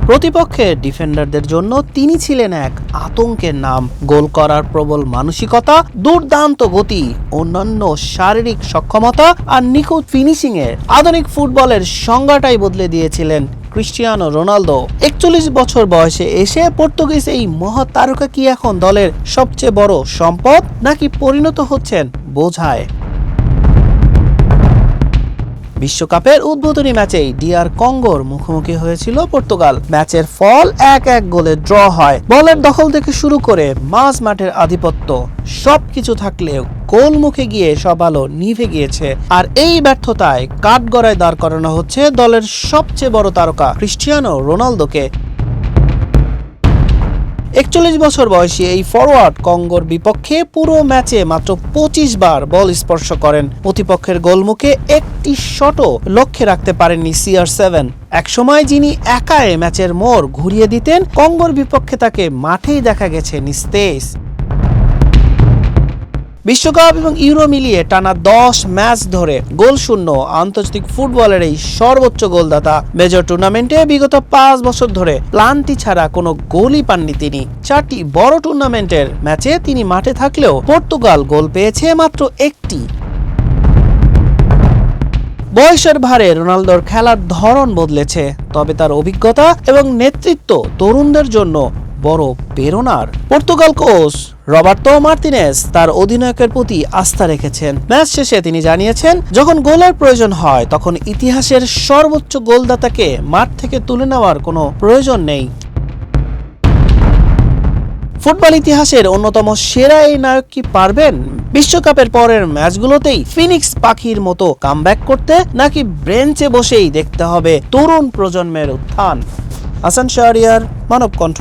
প্রতিপক্ষের ডিফেন্ডারদের জন্য তিনি ছিলেন এক আতঙ্কের নাম। গোল করার প্রবল মানসিকতা, দুর্দান্ত গতি, অন্যান্য শারীরিক সক্ষমতা আর নিখুঁত ফিনিশিং এ আধুনিক ফুটবলের সংজ্ঞাটাই বদলে দিয়েছিলেন ক্রিস্টিয়ানো রোনালদো। 41 বছর বয়সে এসে পর্তুগিজ এই মহাতারকা কি এখন দলের সবচেয়ে বড় সম্পদ, নাকি পরিণত হচ্ছেন বোঝায়? বিশ্বকাপের উদ্বোধনী ম্যাচেই ডিআর কঙ্গোর মুখোমুখি হয়েছিল পর্তুগাল। ম্যাচের ফল 1-1 গোলে ড্র হয়। বলের দখল থেকে শুরু করে মাঝ মাঠের আধিপত্য সবকিছু থাকলেও গোল মুখে গিয়ে সব আলো নিভে গিয়েছে। আর এই ব্যর্থতায় কাঠগড়ায় দাঁড় করানো হচ্ছে দলের সবচেয়ে বড় তারকা ক্রিস্টিয়ানো রোনালদোকে। 41 বছর বয়সী এই ফরওয়ার্ড কঙ্গোর বিপক্ষে পুরো ম্যাচে মাত্র 25 বার বল স্পর্শ করেন। প্রতিপক্ষের গোলমুখে একটি শটও লক্ষ্যে রাখতে পারেননি CR7। একসময় যিনি একাই ম্যাচের মোড় ঘুরিয়ে দিতেন, কঙ্গোর বিপক্ষে তাকে মাঠেই দেখা গেছে নিস্তেজ। বিশ্বকাপ এবং ইউরো মিলিয়ে টানা 10 ম্যাচ ধরে গোলশূন্য আন্তর্জাতিক ফুটবলের এই সর্বোচ্চ গোলদাতা। মেজর টুর্নামেন্টে বিগত 5 বছর ধরে ক্লান্তি ছাড়া কোনো গোলই পাননি তিনি। 4টি বড় টুর্নামেন্টের ম্যাচে তিনি মাঠে থাকলেও পর্তুগাল গোল পেয়েছে মাত্র একটি। বয়সের ভারে রোনালদোর খেলার ধরন বদলেছে, তবে তার অভিজ্ঞতা এবং নেতৃত্ব তরুণদের জন্য বড় প্রেরণার। পর্তুগাল কোচ রবার্তো মার্তিনেজ তার অধিনায়কের প্রতি আস্থা রেখেছেন। ম্যাচ শেষে তিনি জানিয়েছেন, যখন গোলের প্রয়োজন হয় তখন ইতিহাসের সর্বোচ্চ গোলদাতাকে মাঠ থেকে তুলে নেওয়ার কোনো প্রয়োজন নেই। ফুটবল ইতিহাসের অন্যতম সেরা এই নায়ক কি পারবেন বিশ্বকাপের পরের ম্যাচগুলোতেই ফিনিক্স পাখির মতো কামব্যাক করতে, নাকি বেঞ্চে বসেই দেখতে হবে তরুণ প্রজন্মের উত্থান? হাসান শাহরিয়ার, মানব কণ্ঠ।